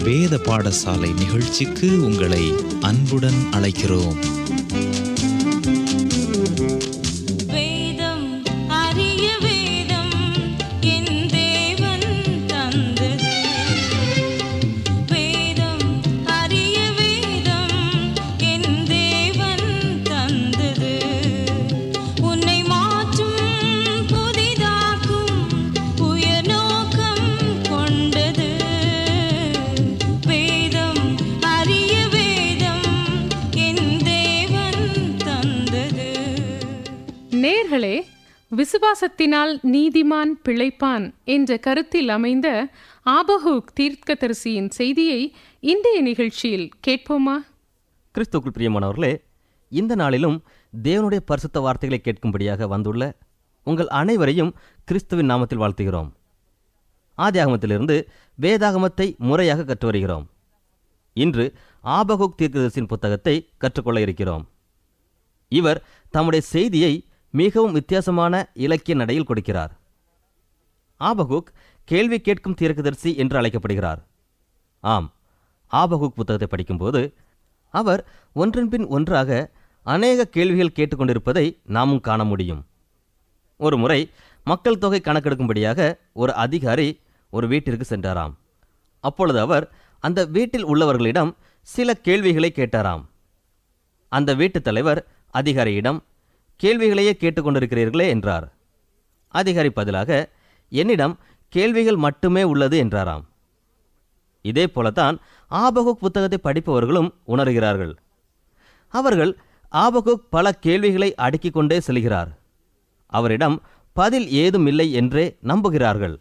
வேத பாடசாலை நிகழ்ச்சிக்கு உங்களை அன்புடன் அழைக்கிறோம். நேயர்களே, விசுவாசத்தினால் நீதிமான் பிழைப்பான் என்ற கருத்தில் அமைந்த ஆபகூக் தீர்க்கதரிசியின் செய்தியை இன்றைய நிகழ்ச்சியில் கேட்போமா? கிறிஸ்துவுக்குள் பிரியமானவர்களே, இந்த நாளிலும் தேவனுடைய பரிசுத்த வார்த்தைகளை கேட்கும்படியாக வந்துள்ள உங்கள் அனைவரையும் கிறிஸ்துவின் நாமத்தில் வாழ்த்துகிறோம். ஆதியாகமத்திலிருந்து வேதாகமத்தை முறையாக கற்று வருகிறோம். இன்று ஆபகூக் தீர்க்கதரிசியின் புத்தகத்தை கற்றுக்கொள்ள இருக்கிறோம். இவர் தம்முடைய செய்தியை மிகவும் வித்தியாசமான இலக்கிய நடையில் கொடுக்கிறார். ஆபகூக் கேள்வி கேட்கும் தீர்க்கதரிசி என்று அழைக்கப்படுகிறார். ஆம், ஆபகூக் புத்தகத்தை படிக்கும்போது அவர் ஒன்றன் பின் ஒன்றாக அநேக கேள்விகள் கேட்டுக்கொண்டிருப்பதை நாமும் காண முடியும். ஒரு முறை மக்கள் தொகை கணக்கெடுக்கும்படியாக ஒரு அதிகாரி ஒரு வீட்டிற்கு சென்றாராம். அப்பொழுது அவர் அந்த வீட்டில் உள்ளவர்களிடம் சில கேள்விகளை கேட்டாராம். அந்த வீட்டுத் தலைவர் அதிகாரியிடம், கேள்விகளையே கேட்டுக்கொண்டிருக்கிறீர்களே என்றார். அதிகாரி பதிலாக, என்னிடம் கேள்விகள் மட்டுமே உள்ளது என்றாராம். இதே போலத்தான் ஆபகூக் புத்தகத்தை படிப்பவர்களும் உணர்கிறார்கள். அவர்கள் ஆபகூக் பல கேள்விகளை அடுக்கிக் கொண்டே செல்கிறார். அவரிடம் பதில் ஏதும் இல்லை என்றே நம்புகிறார்கள்.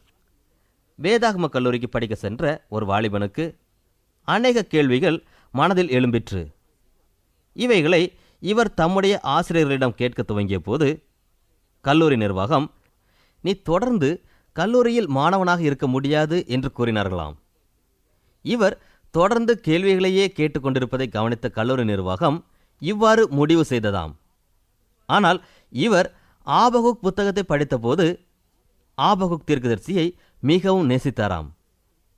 வேதாகம கல்லூரிக்கு படிக்க சென்ற ஒரு வாலிபனுக்கு அநேக கேள்விகள் மனதில் எழும்பிற்று. இவைகளை இவர் தம்முடைய ஆசிரியர்களிடம் கேட்க துவங்கிய போது கல்லூரி நிர்வாகம், நீ தொடர்ந்து கல்லூரியில் மாணவனாக இருக்க முடியாது என்று கூறினார்களாம். இவர் தொடர்ந்து கேள்விகளையே கேட்டுக்கொண்டிருப்பதை கவனித்த கல்லூரி நிர்வாகம் இவ்வாறு முடிவு செய்ததாம். ஆனால் இவர் ஆபகூக் புத்தகத்தை படித்தபோது ஆபகூக் தீர்க்கதரிசியை மிகவும் நேசித்தாராம்.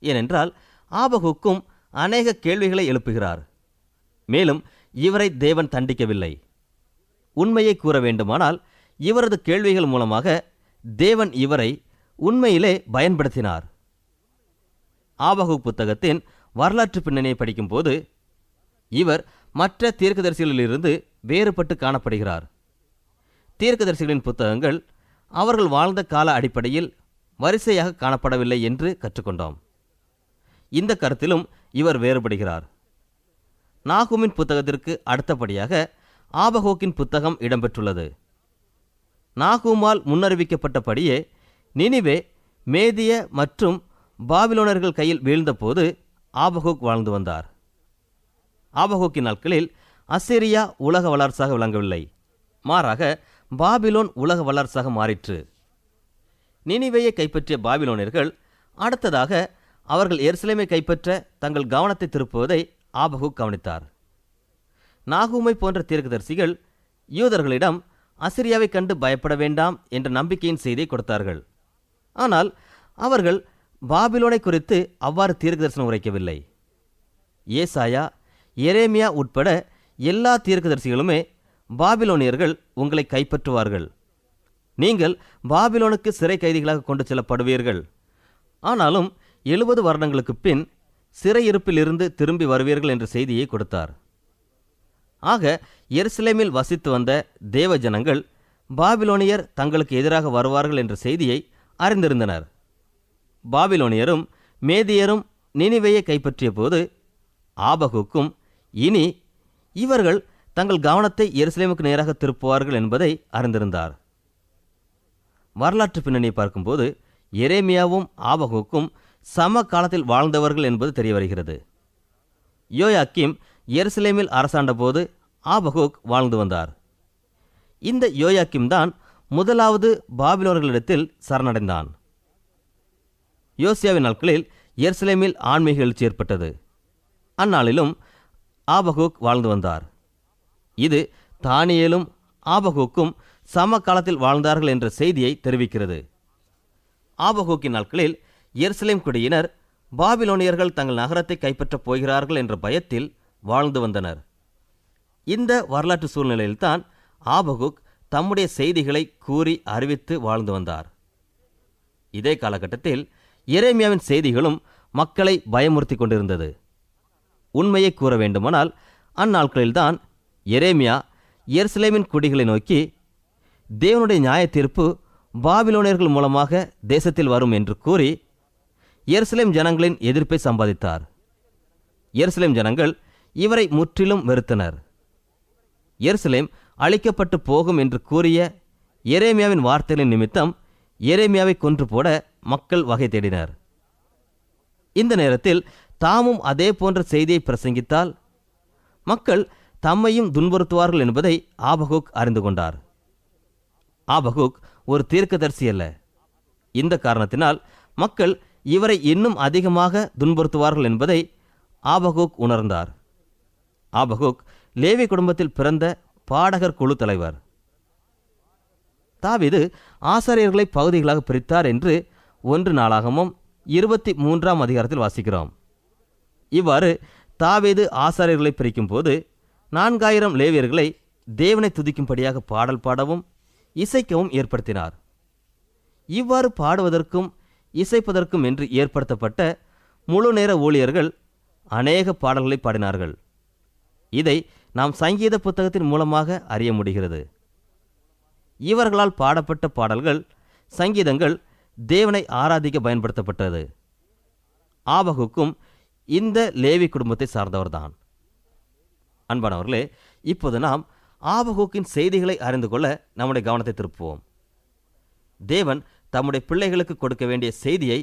ஏனென்றால் ஆபகூக்கும் அநேக கேள்விகளை எழுப்புகிறார். மேலும் இவரை தேவன் தண்டிக்கவில்லை. உண்மையை கூற வேண்டுமானால் இவரது கேள்விகள் மூலமாக தேவன் இவரை உண்மையிலே பயன்படுத்தினார். ஆபகூக் புத்தகத்தின் வரலாற்று பின்னணியை படிக்கும்போது இவர் மற்ற தீர்க்கதரிசிகளிலிருந்து வேறுபட்டு காணப்படுகிறார். தீர்க்கதரிசிகளின் புத்தகங்கள் அவர்கள் வாழ்ந்த கால அடிப்படையில் வரிசையாக காணப்படவில்லை என்று கற்றுக்கொண்டோம். இந்த கருத்திலும் இவர் வேறுபடுகிறார். நாகூமின் புத்தகத்திற்கு அடுத்தபடியாக ஆபகூக்கின் புத்தகம் இடம்பெற்றுள்ளது. நாகூமால் முன்னறிவிக்கப்பட்டபடியே நினிவே மேதிய மற்றும் பாபிலோனர்கள் கையில் வீழ்ந்தபோது ஆபகூக் வாழ்ந்து வந்தார். ஆபகூக்கின் நாட்களில் அசிரியா உலக வல்லரசாக விளங்கவில்லை. மாறாக பாபிலோன் உலக வல்லரசாக மாறிற்று. நினிவேயை கைப்பற்றிய பாபிலோனியர்கள் அடுத்ததாக அவர்கள் எருசலேமை கைப்பற்ற தங்கள் கவனத்தை திருப்புவதை ஆபகூக் கவனித்தார். நாகூமை போன்ற தீர்க்கதரிசிகள் யூதர்களிடம் அசிரியாவை கண்டு பயப்பட வேண்டாம் என்ற நம்பிக்கையின் செய்தியை கொடுத்தார்கள். ஆனால் அவர்கள் பாபிலோனை குறித்து அவ்வாறு தீர்க்கதரிசனம் உரைக்கவில்லை. ஏசாயா, எரேமியா உட்பட எல்லா தீர்க்கதரிசிகளுமே பாபிலோனியர்கள் உங்களை கைப்பற்றுவார்கள், நீங்கள் பாபிலோனுக்கு சிறை கைதிகளாக கொண்டு செல்லப்படுவீர்கள், ஆனாலும் 70 வருடங்களுக்கு பின் சிறையிருப்பிலிருந்து திரும்பி வருவீர்கள் என்ற செய்தியை கொடுத்தார். ஆக எருசலேமில் வசித்து வந்த தேவ ஜனங்கள் பாபிலோனியர் தங்களுக்கு எதிராக வருவார்கள் என்ற செய்தியை அறிந்திருந்தனர். பாபிலோனியரும் மேதியரும் நினிவேயை கைப்பற்றிய போது ஆபகூக்கும் இனி இவர்கள் தங்கள் கவனத்தை எருசலேமுக்கு நேராக திருப்புவார்கள் என்பதை அறிந்திருந்தார். வரலாற்று பின்னணியை பார்க்கும்போது எரேமியாவும் ஆபகூக்கும் சம காலத்தில் வாழ்ந்தவர்கள் என்பது தெரிய வருகிறது. யோயாக்கீம் எருசலேமில் அரசாண்ட போது ஆபகூக் வாழ்ந்து வந்தார். இந்த யோயாக்கீம் தான் முதலாவது பாபிலோனர்களிடத்தில் சரணடைந்தான். யோசியாவின் நாட்களில் எருசலேமில் ஆன்மீக எழுச்சி ஏற்பட்டது. அந்நாளிலும் ஆபகூக் வாழ்ந்து வந்தார். இது தானியேலும் ஆபகூக்கும் சம காலத்தில் வாழ்ந்தார்கள் என்ற செய்தியை தெரிவிக்கிறது. ஆபகூக்கின் நாட்களில் எருசலேம் குடியினர் பாபிலோனியர்கள் தங்கள் நகரத்தை கைப்பற்றப் போகிறார்கள் என்ற பயத்தில் வாழ்ந்து வந்தனர். இந்த வரலாற்று சூழ்நிலையில்தான் ஆபகுக் தம்முடைய செய்திகளை கூறி அறிவித்து வாழ்ந்து வந்தார். இதே காலகட்டத்தில் எரேமியாவின் செய்திகளும் மக்களை பயமுறுத்தி கொண்டிருந்தது. உண்மையை கூற வேண்டுமானால் அந்நாட்களில்தான் எரேமியா எருசலேமின் குடிகளை நோக்கி, தேவனுடைய நியாய தீர்ப்பு பாபிலோனியர்கள் மூலமாக தேசத்தில் வரும் என்று கூறி எருசலேம் ஜனங்களின் எதிர்ப்பை சம்பாதித்தார். எருசலேம் ஜனங்கள் இவரை முற்றிலும் வெறுத்தனர். எருசலேம் அழிக்கப்பட்டு போகும் என்று கூறிய எரேமியாவின் வார்த்தைகளின் நிமித்தம் எரேமியாவை கொன்று போட மக்கள் வகை தேடினர். இந்த நேரத்தில் தாமும் அதே போன்ற செய்தியை பிரசங்கித்தால் மக்கள் தம்மையும் துன்புறுத்துவார்கள் என்பதை ஆபகுக் அறிந்து கொண்டார். ஆபகுக் ஒரு தீர்க்கதரிசி அல்ல. இந்த காரணத்தினால் மக்கள் இவரை இன்னும் அதிகமாக துன்புறுத்துவார்கள் என்பதை ஆபகுக் உணர்ந்தார். ஆபகுக் லேவி குடும்பத்தில் பிறந்த பாடகர் குழு தலைவர். தாவீது ஆசாரியர்களை பகுதிகளாக பிரித்தார் என்று 1 நாளாகமம் 23ஆம் அதிகாரத்தில் வாசிக்கிறோம். இவ்வாறு தாவீது ஆசாரியர்களை பிரிக்கும் போது 4000 லேவியர்களை தேவனை துதிக்கும்படியாக பாடல் பாடவும் இசைக்கவும் ஏற்படுத்தினார். இவ்வாறு பாடுவதற்கும் இசைப்பதற்கும் என்று ஏற்படுத்தப்பட்ட முழு நேர ஊழியர்கள் அநேக பாடல்களை பாடினார்கள். இதை நாம் சங்கீத புத்தகத்தின் மூலமாக அறிய முடிகிறது. இவர்களால் பாடப்பட்ட பாடல்கள், சங்கீதங்கள் தேவனை ஆராதிக்க பயன்படுத்தப்பட்டது. ஆபகுக்கும் இந்த லேவி குடும்பத்தை சார்ந்தவர்தான். அன்பானவர்களே, இப்போது நாம் ஆபகுக்கின் செய்திகளை அறிந்து கொள்ள நம்முடைய கவனத்தை திருப்புவோம். தேவன் தம்முடைய பிள்ளைகளுக்கு கொடுக்க வேண்டிய செய்தியை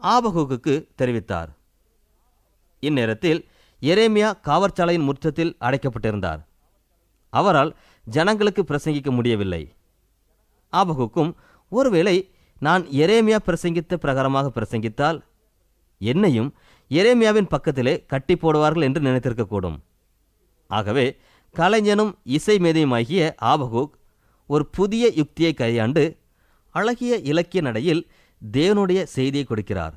ஆபகுக்கு தெரிவித்தார். இந்நேரத்தில் எரேமியா காவற்சாலையின் முற்றத்தில் அடைக்கப்பட்டிருந்தார். அவரால் ஜனங்களுக்கு பிரசங்கிக்க முடியவில்லை. ஆபகுக்கும், ஒருவேளை நான் எரேமியா பிரசங்கித்த பிரகாரமாக பிரசங்கித்தால் என்னையும் எரேமியாவின் பக்கத்திலே கட்டி போடுவார்கள் என்று நினைத்திருக்கக்கூடும். ஆகவே கலைஞனும் இசை மேதையுமாகிய ஆபகுக் ஒரு புதிய யுக்தியை கையாண்டு அழகிய இலக்கிய நடையில் தேவனுடைய செய்தியை கொடுக்கிறார்.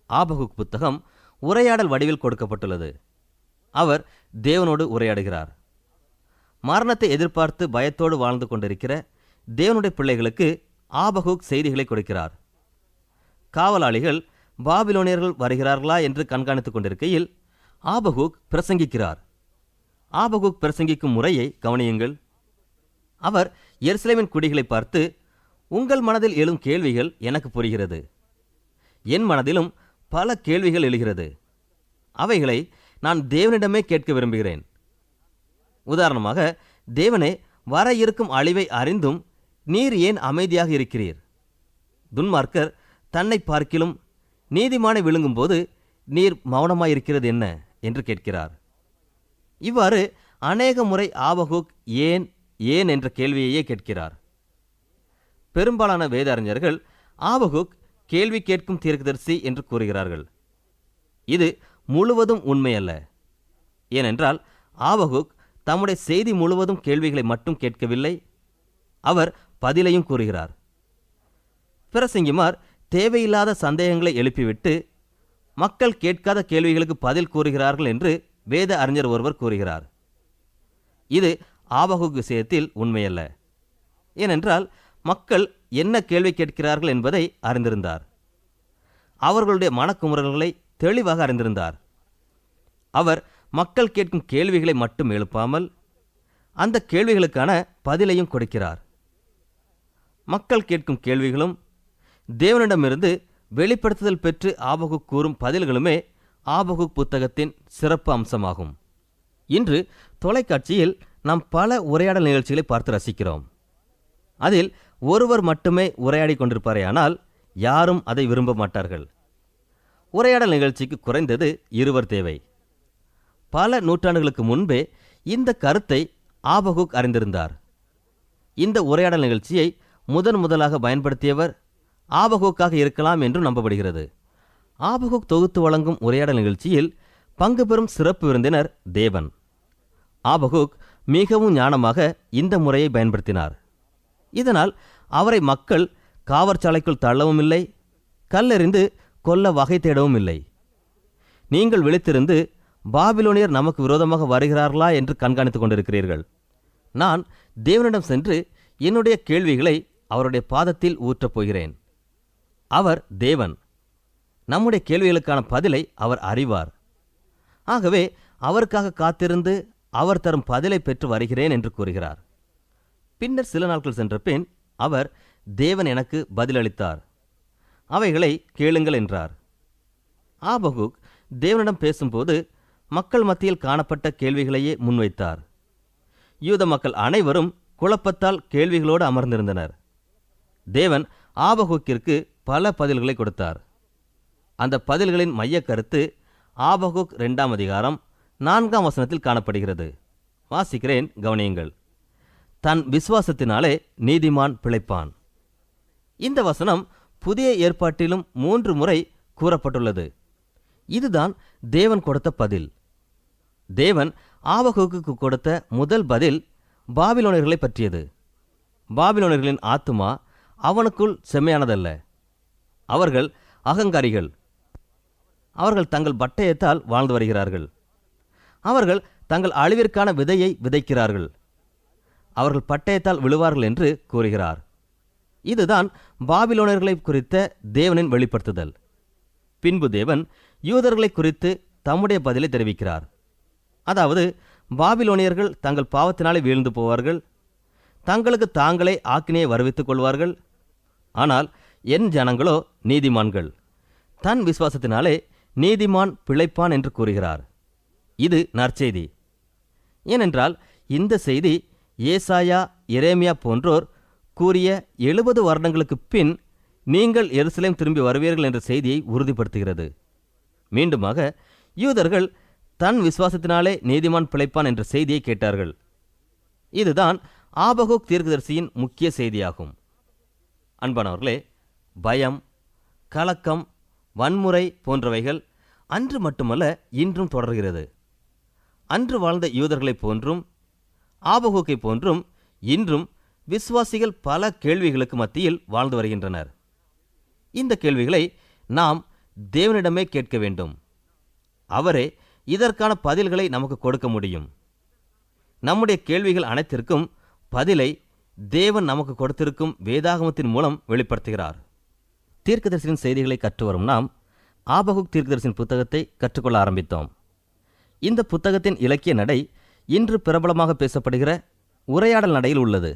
ஆபகுக் புத்தகம் உரையாடல் வடிவில் கொடுக்கப்பட்டுள்ளது. அவர் தேவனோடு உரையாடுகிறார். மரணத்தை எதிர்பார்த்து பயத்தோடு வாழ்ந்து கொண்டிருக்கிற தேவனுடைய பிள்ளைகளுக்கு ஆபகுக் செய்திகளை கொடுக்கிறார். காவலாளிகள் பாபிலோனியர்கள் வருகிறார்களா என்று கண்காணித்துக் கொண்டிருக்கையில் ஆபகுக் பிரசங்கிக்கிறார். ஆபகுக் பிரசங்கிக்கும் முறையை கவனியுங்கள். அவர் எருசலேமின் குடிகளை பார்த்து, உங்கள் மனதில் எழும் கேள்விகள் எனக்கு புரிகிறது. என் மனதிலும் பல கேள்விகள் எழுகிறது. அவைகளை நான் தேவனிடமே கேட்க விரும்புகிறேன். உதாரணமாக, தேவனே, வர இருக்கும் அழிவை அறிந்தும் நீர் ஏன் அமைதியாக இருக்கிறீர்? துன்மார்க்கர் தன்னை பார்க்கிலும் நீதிமானை விழுங்கும்போது நீர் மௌனமாயிருக்கிறது என்ன என்று கேட்கிறார். இவ்வாறு அநேக முறை ஆபகுக் ஏன் ஏன் என்ற கேள்வியையே கேட்கிறார். பெரும்பாலான வேத அறிஞர்கள் ஆபகுக் கேள்வி கேட்கும் தீர்க்கதரிசி என்று கூறுகிறார்கள். இது முழுவதும் உண்மையல்ல. ஏனென்றால் ஆபகுக் தம்முடைய செய்தி முழுவதும் கேள்விகளை மட்டும் கேட்கவில்லை, அவர் பதிலையும் கூறுகிறார். பிரசங்கிமார் தேவையில்லாத சந்தேகங்களை எழுப்பிவிட்டு மக்கள் கேட்காத கேள்விகளுக்கு பதில் கூறுகிறார்கள் என்று வேத அறிஞர் ஒருவர் கூறுகிறார். இது ஆபகுக் விஷயத்தில் உண்மையல்ல. ஏனென்றால் மக்கள் என்ன கேள்வி கேட்கிறார்கள் என்பதை அறிந்திருந்தார். அவர்களுடைய மனக்குமுறல்களை தெளிவாக அறிந்திருந்தார். அவர் மக்கள் கேட்கும் கேள்விகளை மட்டும் எழுப்பாமல் அந்த கேள்விகளுக்கான பதிலையும் கொடுக்கிறார். மக்கள் கேட்கும் கேள்விகளும் தேவனிடமிருந்து வெளிப்படுத்துதல் பெற்று ஆபகுக் கூறும் பதில்களுமே ஆபகுக் புத்தகத்தின் சிறப்பு அம்சமாகும். இன்று தொலைக்காட்சியில் நாம் பல உரையாடல் நிகழ்ச்சிகளை பார்த்து ரசிக்கிறோம். அதில் ஒருவர் மட்டுமே உரையாடி கொண்டிருப்பாரேயானால் யாரும் அதை விரும்ப மாட்டார்கள். உரையாடல் நிகழ்ச்சிக்கு குறைந்தது 2 தேவை. பல நூற்றாண்டுகளுக்கு முன்பே இந்த கருத்தை ஆபகுக் அறிந்திருந்தார். இந்த உரையாடல் நிகழ்ச்சியை முதலாக பயன்படுத்தியவர் ஆபகுக்காக இருக்கலாம் என்று நம்பப்படுகிறது. ஆபகுக் தொகுத்து வழங்கும் உரையாடல் நிகழ்ச்சியில் பங்கு பெறும் சிறப்பு விருந்தினர் தேவன். ஆபகுக் மிகவும் ஞானமாக இந்த முறையை பயன்படுத்தினார். இதனால் அவரை மக்கள் காவற்சாலைக்குள் தள்ளவும் இல்லை, கல்லெறிந்து கொல்ல வகை தேடவும் இல்லை. நீங்கள் விழித்திருந்து பாபிலோனியர் நமக்கு விரோதமாக வருகிறார்களா என்று கண்காணித்துக் கொண்டிருக்கிறீர்கள். நான் தேவனிடம் சென்று என்னுடைய கேள்விகளை அவருடைய பாதத்தில் ஊற்றப் போகிறேன். அவர் தேவன். நம்முடைய கேள்விகளுக்கான பதிலை அவர் அறிவார். ஆகவே அவருக்காக காத்திருந்து அவர் தரும் பதிலை பெற்று வருகிறேன் என்று கூறுகிறார். பின்னர் சில நாட்கள் சென்ற பின் அவர், தேவன் எனக்கு பதிலளித்தார், அவைகளை கேளுங்கள் என்றார். ஆபகுக் தேவனிடம் பேசும்போது மக்கள் மத்தியில் காணப்பட்ட கேள்விகளையே முன்வைத்தார். யூத மக்கள் அனைவரும் குழப்பத்தால் கேள்விகளோடு அமர்ந்திருந்தனர். தேவன் ஆபகுக்கிற்கு பல பதில்களை கொடுத்தார். அந்த பதில்களின் மைய கருத்து ஆபகுக் 2ஆம் அதிகாரம் 4ஆம் வசனத்தில் காணப்படுகிறது. வாசிக்கிறேன், கவனியுங்கள். தன் விசுவாசத்தினாலே நீதிமான் பிழைப்பான். இந்த வசனம் புதிய ஏற்பாட்டிலும் 3 முறை கூறப்பட்டுள்ளது. இதுதான் தேவன் கொடுத்த பதில். தேவன் ஆபகுக்கு கொடுத்த முதல் பதில் பாபிலோனியர்களை பற்றியது. பாபிலோனியர்களின் ஆத்துமா அவனுக்குள் செம்மையானதல்ல. அவர்கள் அகங்காரிகள். அவர்கள் தங்கள் பட்டயத்தால் வாழ்ந்து வருகிறார்கள். அவர்கள் தங்கள் அழிவிற்கான விதையை விதைக்கிறார்கள். அவர்கள் பட்டயத்தால் விழுவார்கள் என்று கூறுகிறார். இதுதான் பாபிலோனியர்களை குறித்த தேவனின் வெளிப்படுத்துதல். பின்பு தேவன் யூதர்களை குறித்து தம்முடைய பதிலை தெரிவிக்கிறார். அதாவது, பாபிலோனியர்கள் தங்கள் பாவத்தினாலே வீழ்ந்து போவார்கள், தங்களுக்கு தாங்களே ஆக்கினையை வருவித்துக் கொள்வார்கள். ஆனால் என் ஜனங்களோ நீதிமான்கள், தன் விசுவாசத்தினாலே நீதிமான் பிழைப்பான் என்று கூறுகிறார். இது நற்செய்தி. ஏனென்றால் இந்த செய்தி ஏசாயா, எரேமியா போன்றோர் கூறிய 70 வருடங்களுக்கு பின் நீங்கள் எருசலேம் திரும்பி வருவீர்கள் என்ற செய்தியை உறுதிப்படுத்துகிறது. மீண்டுமாக யூதர்கள் தன் விசுவாசத்தினாலே நீதிமான் பிழைப்பான் என்ற செய்தியை கேட்டார்கள். இதுதான் ஆபகுக் தீர்க்கதரிசியின் முக்கிய செய்தியாகும். அன்பானவர்களே, பயம், கலக்கம், வன்முறை போன்றவைகள் அன்று மட்டுமல்ல, இன்றும் தொடர்கிறது. அன்று வாழ்ந்த யூதர்களைப் போன்றும் ஆபகுக்கை போன்றும் இன்றும் விசுவாசிகள் பல கேள்விகளுக்கு மத்தியில் வாழ்ந்து வருகின்றனர். இந்த கேள்விகளை நாம் தேவனிடமே கேட்க வேண்டும். அவரே இதற்கான பதில்களை நமக்கு கொடுக்க முடியும். நம்முடைய கேள்விகள் அனைத்திற்கும் பதிலை தேவன் நமக்கு கொடுத்திருக்கும் வேதாகமத்தின் மூலம் வெளிப்படுத்துகிறார். தீர்க்கதரிசியின் செய்திகளை கற்று வரும் நாம் ஆபகுக் தீர்க்கதரிசியின் புத்தகத்தை கற்றுக்கொள்ள ஆரம்பித்தோம். இந்த புத்தகத்தின் இலக்கிய நடை இன்று பிரபலமாக பேசப்படுகிற உரையாடல் நடையில் உள்ளது.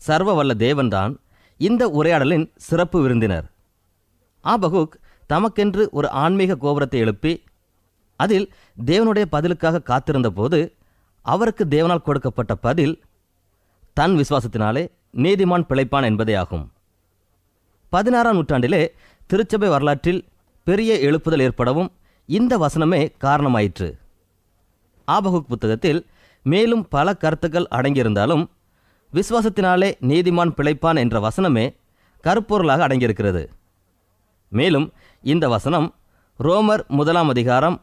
சர்வ வல்ல தேவன்தான் இந்த உரையாடலின் சிறப்பு விருந்தினர். ஆபகுக் தமக்கென்று ஒரு ஆன்மீக கோபுரத்தை எழுப்பி அதில் தேவனுடைய பதிலுக்காக காத்திருந்த போது அவருக்கு தேவனால் கொடுக்கப்பட்ட பதில் தன் விசுவாசத்தினாலே நீதிமான் பிழைப்பான் என்பதே ஆகும். 16ஆம் நூற்றாண்டிலே திருச்சபை வரலாற்றில் பெரிய எழுப்புதல் ஏற்படவும் இந்த வசனமே காரணமாயிற்று. ஆபகுக் புத்தகத்தில் மேலும் பல கருத்துக்கள் அடங்கியிருந்தாலும் விசுவாசத்தினாலே நீதிமான் பிழைப்பான் என்ற வசனமே கருப்பொருளாக அடங்கியிருக்கிறது. மேலும் இந்த வசனம் ரோமர் 1ஆம் அதிகாரம்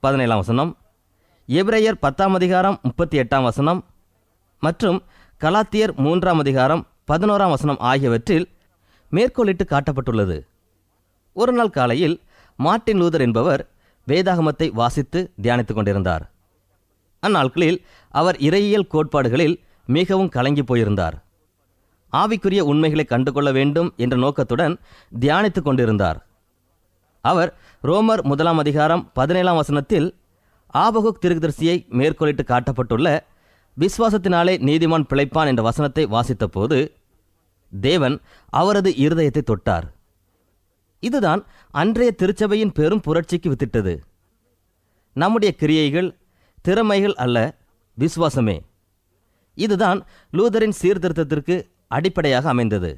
17ஆம் வசனம், எபிரேயர் 10ஆம் அதிகாரம் 38ஆம் வசனம் மற்றும் கலாத்தியர் 3ஆம் அதிகாரம் 11ஆம் வசனம் ஆகியவற்றில் மேற்கோளிட்டு காட்டப்பட்டுள்ளது. ஒரு நாள் காலையில் மார்ட்டின் லூதர் என்பவர் வேதாகமத்தை வாசித்து தியானித்துக் கொண்டிருந்தார். அந்நாட்களில் அவர் இறையியல் கோட்பாடுகளில் மிகவும் கலங்கி போயிருந்தார். ஆவிக்குரிய உண்மைகளை கண்டுகொள்ள வேண்டும் என்ற நோக்கத்துடன் தியானித்துக் கொண்டிருந்தார். அவர் ரோமர் 1ஆம் அதிகாரம் 17ஆம் வசனத்தில் ஆபகுக் தீர்க்கதரிசியை மேற்கோளிட்டு காட்டப்பட்டுள்ள விசுவாசத்தினாலே நீதிமான் பிழைப்பான் என்ற வசனத்தை வாசித்த போது தேவன் அவரது இருதயத்தை தொட்டார். இதுதான் அன்றைய திருச்சபையின் பெரும் புரட்சிக்கு வித்திட்டது. நம்முடைய கிரியைகள், திறமைகள் அல்ல, விசுவாசமே. இதுதான் லூதரின் சீர்திருத்தத்திற்கு அடிப்படையாக அமைந்தது.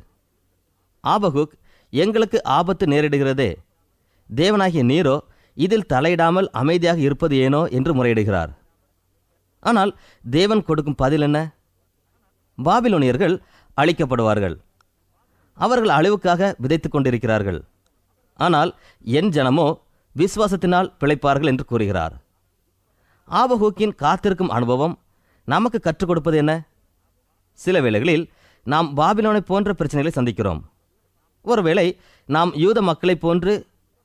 ஆபகுக், எங்களுக்கு ஆபத்து நேரிடுகிறதே, தேவனாகிய நீரோ இதில் தலையிடாமல் அமைதியாக இருப்பது ஏனோ என்று முறையிடுகிறார். ஆனால் தேவன் கொடுக்கும் பதில் என்ன? பாபிலோனியர்கள் அழிக்கப்படுவார்கள். அவர்கள் அழிவுக்காக விதைத்துக் கொண்டிருக்கிறார்கள். ஆனால் என் ஜனமோ விசுவாசத்தினால் பிழைப்பார்கள் என்று கூறுகிறார். ஆபகுக்கின் காத்திருக்கும் அனுபவம் நமக்கு கற்றுக் கொடுப்பது என்ன? சில வேளைகளில் நாம் பாபிலோனை போன்ற பிரச்சனைகளை சந்திக்கிறோம். ஒருவேளை நாம் யூத மக்களை போன்று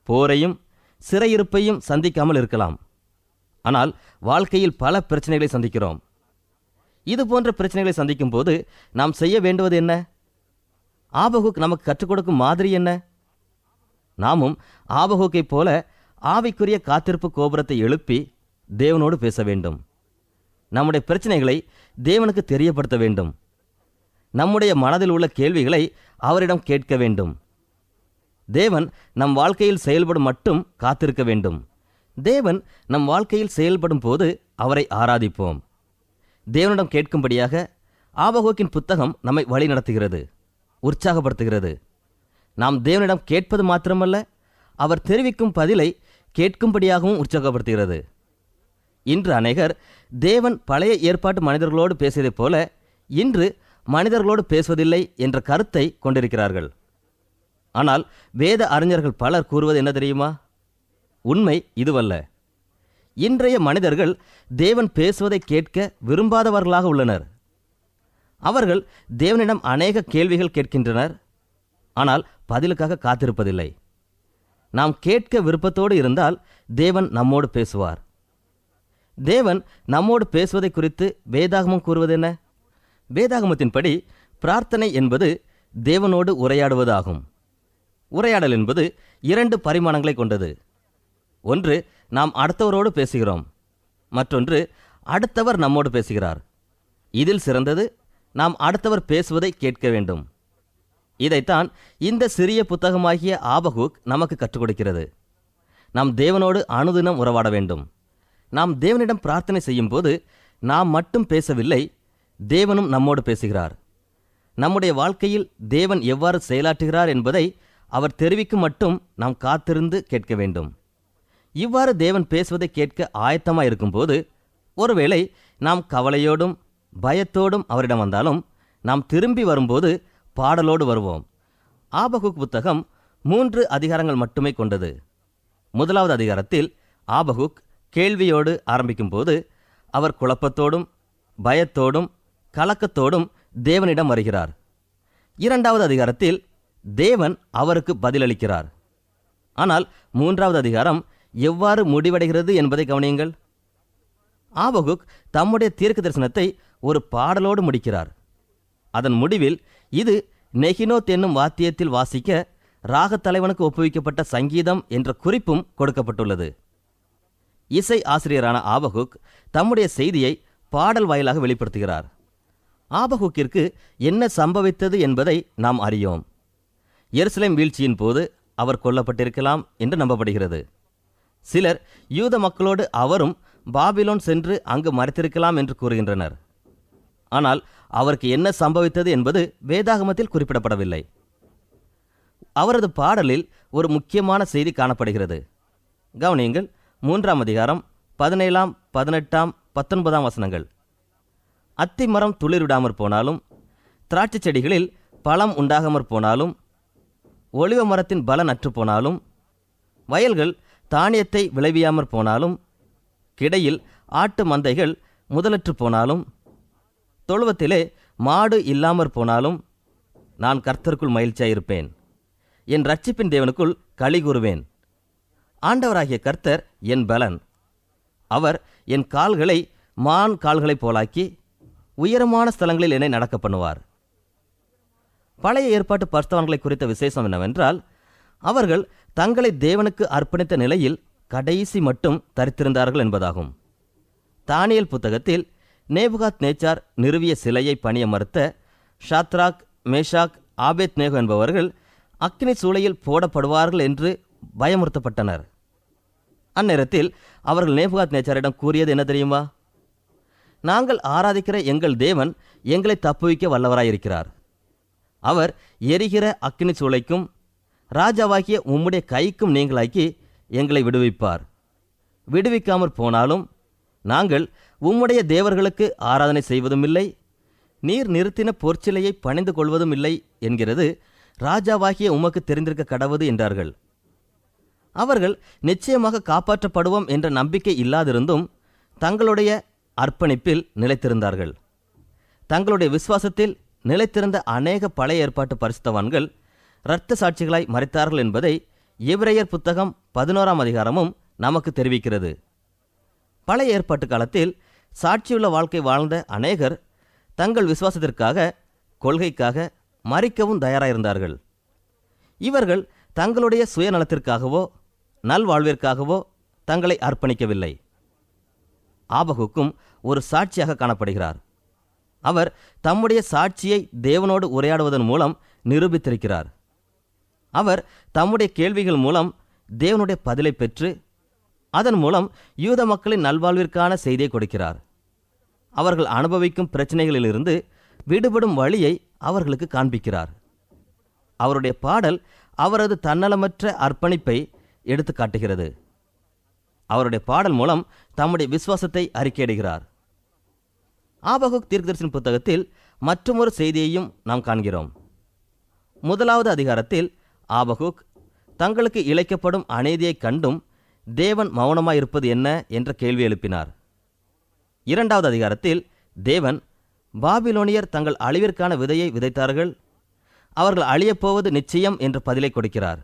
போரையும் சிறையிருப்பையும் சந்திக்காமல் இருக்கலாம். ஆனால் வாழ்க்கையில் பல பிரச்சனைகளை சந்திக்கிறோம். இது போன்ற பிரச்சனைகளை சந்திக்கும் போது நாம் செய்ய வேண்டுவது என்ன? ஆபகுக் நமக்கு கற்றுக் கொடுக்கும் மாதிரி என்ன? நாமும் ஆபகுக்கைப் போல ஆவிக்குரிய காத்திருப்பு கோபுரத்தை எழுப்பி தேவனோடு பேச வேண்டும். நம்முடைய பிரச்சனைகளை தேவனுக்கு தெரியப்படுத்த வேண்டும். நம்முடைய மனதில் உள்ள கேள்விகளை அவரிடம் கேட்க வேண்டும். தேவன் நம் வாழ்க்கையில் செயல்படும் மட்டும் காத்திருக்க வேண்டும். தேவன் நம் வாழ்க்கையில் செயல்படும் போது அவரை ஆராதிப்போம். தேவனிடம் கேட்கும்படியாக ஆபகுக்கின் புத்தகம் நம்மை வழி நடத்துகிறது, உற்சாகப்படுத்துகிறது. நாம் தேவனிடம் கேட்பது மாத்திரமல்ல, அவர் தெரிவிக்கும் பதிலை கேட்கும்படியாகவும் உற்சாகப்படுத்துகிறது. இன்று அநேகர் தேவன் பழைய ஏற்பாட்டு மனிதர்களோடு பேசியதைப் போல இன்று மனிதர்களோடு பேசுவதில்லை என்ற கருத்தை கொண்டிருக்கிறார்கள். ஆனால் வேத அறிஞர்கள் பலர் கூறுவது என்ன தெரியுமா? உண்மை இதுவல்ல. இன்றைய மனிதர்கள் தேவன் பேசுவதை கேட்க விரும்பாதவர்களாக உள்ளனர். அவர்கள் தேவனிடம் அநேக கேள்விகள் கேட்கின்றனர், ஆனால் பதிலுக்காக காத்திருப்பதில்லை. நாம் கேட்க விருப்பத்தோடு இருந்தால் தேவன் நம்மோடு பேசுவார். தேவன் நம்மோடு பேசுவதை குறித்து வேதாகமம் கூறுவது என்ன? வேதாகமத்தின்படி பிரார்த்தனை என்பது தேவனோடு உரையாடுவதாகும். உரையாடல் என்பது 2 பரிமாணங்களை கொண்டது. ஒன்று, நாம் அடுத்தவரோடு பேசுகிறோம். மற்றொன்று, அடுத்தவர் நம்மோடு பேசுகிறார். இதில் சிறந்தது நாம் அடுத்தவர் பேசுவதை கேட்க வேண்டும். இதைத்தான் இந்த சிறிய புத்தகமாகிய ஆபகுக் நமக்கு கற்றுக் கொடுக்கிறது. நாம் தேவனோடு அனுதினம் உறவாட வேண்டும். நாம் தேவனிடம் பிரார்த்தனை செய்யும் போது நாம் மட்டும் பேசவில்லை, தேவனும் நம்மோடு பேசுகிறார். நம்முடைய வாழ்க்கையில் தேவன் எவ்வாறு செயலாற்றுகிறார் என்பதை அவர் தெரிவிக்கும் மட்டும் நாம் காத்திருந்து கேட்க வேண்டும். இவ்வாறு தேவன் பேசுவதை கேட்க ஆயத்தமாக இருக்கும்போது, ஒருவேளை நாம் கவலையோடும் பயத்தோடும் அவரிடம் வந்தாலும் நாம் திரும்பி வரும்போது பாடலோடு வருவோம். ஆபகுக் புத்தகம் 3 அதிகாரங்கள் மட்டுமே கொண்டது. முதலாவது அதிகாரத்தில் ஆபகுக் கேள்வியோடு ஆரம்பிக்கும் போது அவர் குழப்பத்தோடும் பயத்தோடும் கலக்கத்தோடும் தேவனிடம் வருகிறார். 2வது அதிகாரத்தில் தேவன் அவருக்கு பதிலளிக்கிறார். ஆனால் 3வது அதிகாரம் எவ்வாறு முடிவடைகிறது என்பதை கவனியுங்கள். ஆபகுக் தம்முடைய தீர்க்க தரிசனத்தை ஒரு பாடலோடு முடிக்கிறார். அதன் முடிவில் இது நெகினோத் என்னும் வாத்தியத்தில் வாசிக்க ராகத் தலைவனுக்கு ஒப்புவிக்கப்பட்ட சங்கீதம் என்ற குறிப்பும் கொடுக்கப்பட்டுள்ளது. இசை ஆசிரியரான ஆபகுக் தம்முடைய செய்தியை பாடல் வாயிலாக வெளிப்படுத்துகிறார். ஆபகுக்கிற்கு என்ன சம்பவித்தது என்பதை நாம் அறியோம். எருசலேம் வீழ்ச்சியின் போது அவர் கொல்லப்பட்டிருக்கலாம் என்று நம்பப்படுகிறது. சிலர் யூத மக்களோடு அவரும் பாபிலோன் சென்று அங்கு மறைத்திருக்கலாம் என்று கூறுகின்றனர். ஆனால் அவருக்கு என்ன சம்பவித்தது என்பது வேதாகமத்தில் குறிப்பிடப்படவில்லை. அவரது பாடலில் ஒரு முக்கியமான செய்தி காணப்படுகிறது. கவனியுங்கள். 3ஆம் அதிகாரம் 17, 18, 19 வசனங்கள். அத்தி மரம் துளிர்விடாமற் போனாலும், திராட்சை செடிகளில் பழம் உண்டாகாமற் போனாலும், ஒலிவ மரத்தின் பலன் அற்று போனாலும், வயல்கள் தானியத்தை விளைவியாமற் போனாலும், கிடையில் ஆட்டு மந்தைகள் முதலற்று போனாலும், தொழுவத்திலே மாடு இல்லாமற் போனாலும், நான் கர்த்தருக்குள் மகிழ்ச்சியாயிருப்பேன், என் இரட்சிப்பின் தேவனுக்குள் களி கூறுவேன். ஆண்டவராகிய கர்த்தர் என் பலன். அவர் என் கால்களை மான் கால்களைப் போலாக்கி உயரமான ஸ்தலங்களில் என்னை நடக்க பண்ணுவார். பழைய ஏற்பாட்டு பரிசுத்தவான்களை குறித்த விசேஷம் என்னவென்றால், அவர்கள் தங்களை தேவனுக்கு அர்ப்பணித்த நிலையில் கடைசி மட்டும் தரித்திருந்தார்கள் என்பதாகும். தானியேல் புத்தகத்தில் நேபுகாத் நேச்சார் நிறுவிய சிலையை பணிய மறுத்த ஷாத்ராக், மேஷாக், ஆபேத்நேகோ என்பவர்கள் அக்கினி சூளையில் போடப்படுவார்கள் என்று பயமுறுத்தப்பட்டனர். அந்நேரத்தில் அவர்கள் நேபுகாத் நேச்சாரிடம் கூறியது என்ன தெரியுமா? நாங்கள் ஆராதிக்கிற எங்கள் தேவன் எங்களை தப்புவிக்க வல்லவராயிருக்கிறார். அவர் எரிகிற அக்கினி சூளைக்கும் ராஜாவாகிய உம்முடைய கைக்கும் நீங்களாக்கி எங்களை விடுவிப்பார். விடுவிக்காமற் போனாலும் நாங்கள் உம்முடைய தேவர்களுக்கு ஆராதனை செய்வதும் இல்லை, நீர் நிறுத்தின பொற்சிலையை பணிந்து கொள்வதும் இல்லை என்கிறது ராஜாவாகிய உமக்கு தெரிந்திருக்க கடவுது என்றார்கள். அவர்கள் நிச்சயமாக காப்பாற்றப்படுவோம் என்ற நம்பிக்கை இல்லாதிருந்தும் தங்களுடைய அர்ப்பணிப்பில் நிலைத்திருந்தார்கள். தங்களுடைய விசுவாசத்தில் நிலைத்திருந்த அநேக பழைய ஏற்பாட்டு பரிசுத்தவான்கள் இரத்த சாட்சிகளாய் மரித்தார்கள் என்பதை எபிரேயர் புத்தகம் 11ஆம் அதிகாரமும் நமக்கு தெரிவிக்கிறது. பழைய ஏற்பாட்டு காலத்தில் சாட்சியுள்ள வாழ்க்கை வாழ்ந்த அநேகர் தங்கள் விசுவாசத்திற்காக, கொள்கைக்காக மரிக்கவும் தயாராயிருந்தார்கள். இவர்கள் தங்களுடைய சுயநலத்திற்காகவோ நல்வாழ்விற்காகவோ தங்களை அர்ப்பணிக்கவில்லை. ஆபகுக்கும் ஒரு சாட்சியாக காணப்படுகிறார். அவர் தம்முடைய சாட்சியை தேவனோடு உரையாடுவதன் மூலம் நிரூபித்திருக்கிறார். அவர் தம்முடைய கேள்விகள் மூலம் தேவனுடைய பதிலை பெற்று அதன் மூலம் யூத மக்களின் நல்வாழ்விற்கான செய்தியை கொடுக்கிறார். அவர்கள் அனுபவிக்கும் பிரச்சனைகளிலிருந்து விடுபடும் வழியை அவர்களுக்கு காண்பிக்கிறார். அவருடைய பாடல் அவரது தன்னலமற்ற அர்ப்பணிப்பை எடுத்து காட்டுகிறது. அவருடைய பாடல் மூலம் தம்முடைய விசுவாசத்தை அறிக்கையிடுகிறார். ஆபகுக் தீர்க்கதரிசன புத்தகத்தில் மற்றொரு செய்தியையும் நாம் காண்கிறோம். 1வது அதிகாரத்தில் ஆபகுக் தங்களுக்கு இழைக்கப்படும் அநீதியைக் கண்டும் தேவன் மௌனமாயிருப்பது என்ன என்ற கேள்வி எழுப்பினார். 2வது அதிகாரத்தில் தேவன், பாபிலோனியர் தங்கள் அழிவிற்கான விதையை விதைத்தார்கள், அவர்கள் அழியப்போவது நிச்சயம் என்ற பதிலை கொடுக்கிறார்.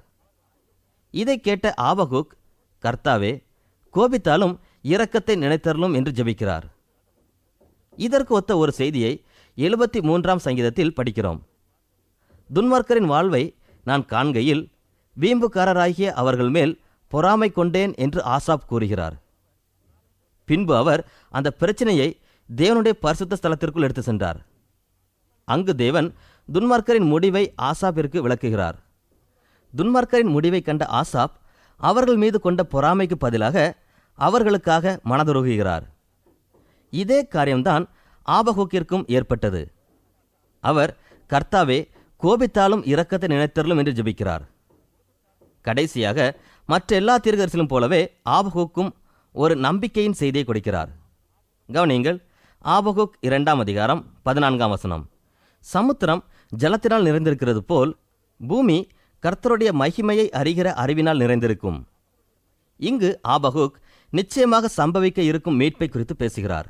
இதை கேட்ட ஆபகுக், கர்த்தாவே, கோபித்தாலும் இரக்கத்தை நினைத்தருளும் என்று ஜெபிக்கிறார். இதற்கு ஒத்த ஒரு செய்தியை 73ஆம் சங்கீதத்தில் படிக்கிறோம். துன்மார்க்கரின் வாழ்வை நான் காண்கையில் வீம்புக்காரராகிய அவர்கள் மேல் பொறாமை கொண்டேன் என்று ஆசாப் கூறுகிறார். பின்பு அவர் அந்த பிரச்சனையை தேவனுடைய பரிசுத்த ஸ்தலத்திற்குள் எடுத்து சென்றார். அங்கு தேவன் துன்மார்க்கரின் முடிவை ஆசாப்பிற்கு விளக்குகிறார். துன்மார்க்கரின் முடிவை கண்ட ஆசாப் அவர்கள் மீது கொண்ட பொறாமைக்கு பதிலாக அவர்களுக்காக மனதுருகுகிறார். இதே காரியம்தான் ஆபகுக்கிற்கும் ஏற்பட்டது. அவர், கர்த்தாவே, கோபித்தாலும் இரக்கத்தை நினைத்தருளும் என்று ஜெபிக்கிறார். கடைசியாக மற்ற எல்லா தீர்க்கதரிசிகளும் போலவே ஆபகுக்கும் ஒரு நம்பிக்கையின் செய்தியை கொடுக்கிறார். கவனியுங்கள், ஆபகுக் 2ஆம் அதிகாரம் 14ஆம் வசனம். சமுத்திரம் ஜலத்தினால் நிறைந்திருக்கிறது போல் பூமி கர்த்தருடைய மகிமையை அறிகிற அறிவினால் நிறைந்திருக்கும். இங்கு ஆபகுக் நிச்சயமாக சம்பவிக்க இருக்கும் மீட்பை குறித்து பேசுகிறார்.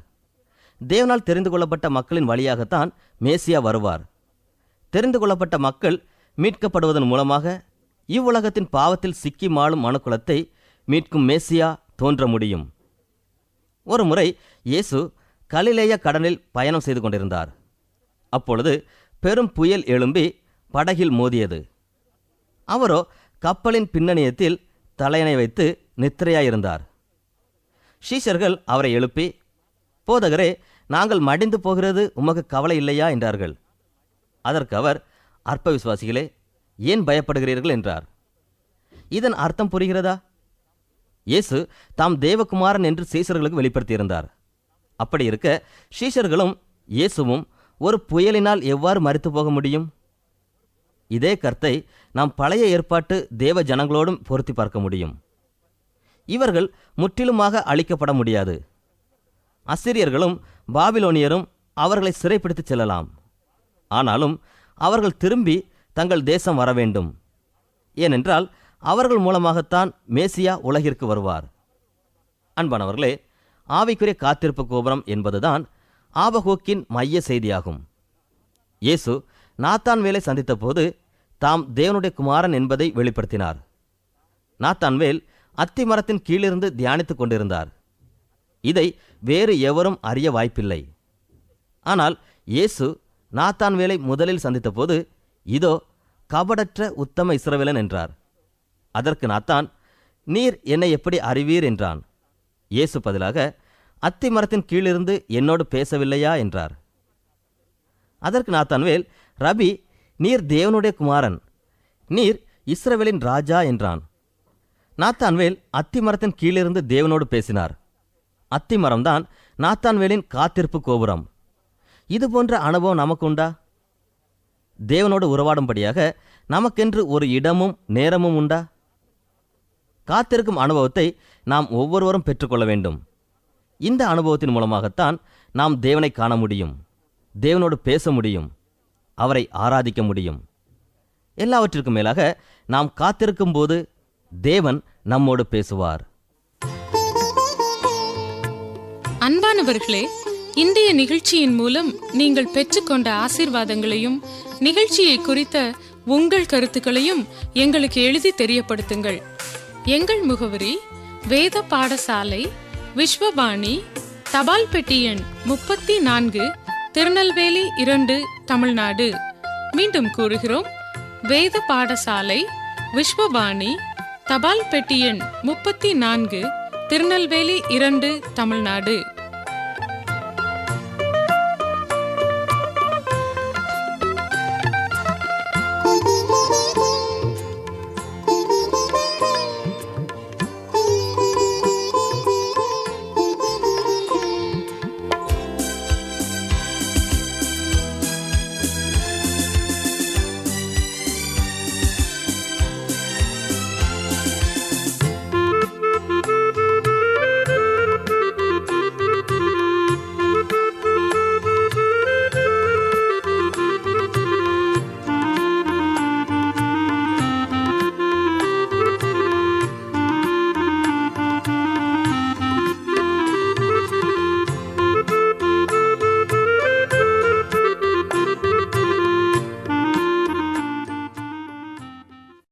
தேவனால் தெரிந்து கொள்ளப்பட்ட மக்களின் வழியாகத்தான் மேசியா வருவார். தெரிந்து கொள்ளப்பட்ட மக்கள் மீட்கப்படுவதன் மூலமாக இவ்வுலகத்தின் பாவத்தில் சிக்கி மாளும் மனுக்குலத்தை மீட்கும் மேசியா தோன்ற முடியும். ஒரு முறை இயேசு கலிலேய கடலில் பயணம் செய்து கொண்டிருந்தார். அப்பொழுது பெரும் புயல் எழும்பி படகில் மோதியது. அவரோ கப்பலின் பின்னணியத்தில் தலையணை வைத்து நித்திரையாயிருந்தார். சீஷர்கள் அவரை எழுப்பி, போதகரே, நாங்கள் மடிந்து போகிறது உமக்கு கவலை இல்லையா என்றார்கள். அதற்கு அவர், அற்ப விசுவாசிகளே, ஏன் பயப்படுகிறீர்கள் என்றார். இதன் அர்த்தம் புரிகிறதா? இயேசு தாம் தேவகுமாரன் என்று சீஷர்களுக்கு வெளிப்படுத்தியிருந்தார். அப்படி இருக்க சீஷர்களும் இயேசுவும் ஒரு புயலினால் எவ்வாறு மரித்து போக முடியும்? இதே கருத்தை நாம் பழைய ஏற்பாட்டு தேவ ஜனங்களோடும் பொருத்தி பார்க்க முடியும். இவர்கள் முற்றிலுமாக அழிக்கப்பட முடியாது. அசிரியர்களும் பாபிலோனியரும் அவர்களை சிறைப்பிடித்துச் செல்லலாம். ஆனாலும் அவர்கள் திரும்பி தங்கள் தேசம் வர வேண்டும். ஏனென்றால் அவர்கள் மூலமாகத்தான் மேசியா உலகிற்கு வருவார். அன்பானவர்களே, ஆவிக்குரிய காத்திருப்பு கோபுரம் என்பதுதான் ஆபகூக்கின் மைய செய்தியாகும். இயேசு நாத்தான்வேலை சந்தித்த போது தாம் தேவனுடைய குமாரன் என்பதை வெளிப்படுத்தினார். நாத்தான்வேல் அத்தி மரத்தின் கீழிருந்து தியானித்துக் கொண்டிருந்தார். இதை வேறு எவரும் அறிய வாய்ப்பில்லை. ஆனால் இயேசு நாத்தான்வேலை முதலில் சந்தித்த போது, இதோ கபடற்ற உத்தம இஸ்ரவேலன் என்றார். அதற்கு நாத்தான், நீர் என்னை எப்படி அறிவீர் என்றான். இயேசு பதிலாக, அத்தி மரத்தின் கீழிருந்து என்னோடு பேசவில்லையா என்றார். அதற்கு நாத்தான்வேல், ரபி, நீர் தேவனுடைய குமாரன், நீர் இஸ்ரவேலின் ராஜா என்றான். நாத்தான்வேல் அத்தி மரத்தின் கீழிருந்து தேவனோடு பேசினார். அத்தி மரம்தான் நாத்தான்வேலின் காத்திருப்பு கோபுரம். இது போன்ற அனுபவம் நமக்கு உண்டா? தேவனோடு உறவாடும்படியாக நமக்கென்று ஒரு இடமும் நேரமும் உண்டா? காத்திருக்கும் அனுபவத்தை நாம் ஒவ்வொருவரும் பெற்றுக்கொள்ள வேண்டும். இந்த அனுபவத்தின் மூலமாகத்தான் நாம் தேவனை காண முடியும், தேவனோடு பேச முடியும், அவரை ஆராதிக்க முடியும். எல்லாவற்றிற்கும் மேலாக நாம் காத்திருக்கும் போது தேவன் நம்மோடு பேசுவார். அன்பானவர்களே, இன்றைய நிகழ்ச்சியின் மூலம் நீங்கள் பெற்றுக்கொண்ட ஆசீர்வாதங்களையும் நிகழ்ச்சியை குறித்த உங்கள் கருத்துக்களையும் எங்களுக்கு எழுதி தெரியப்படுத்துங்கள். எங்கள் முகவரி: வேத பாடசாலை, விஸ்வபாணி, தபால் பெட்டி எண் 34, திருநெல்வேலி 2, தமிழ்நாடு. மீண்டும் கூறுகிறோம்: வேத பாடசாலை, விஸ்வபாணி, தபால் பெட்டி எண் 34, திருநெல்வேலி 2, தமிழ்நாடு.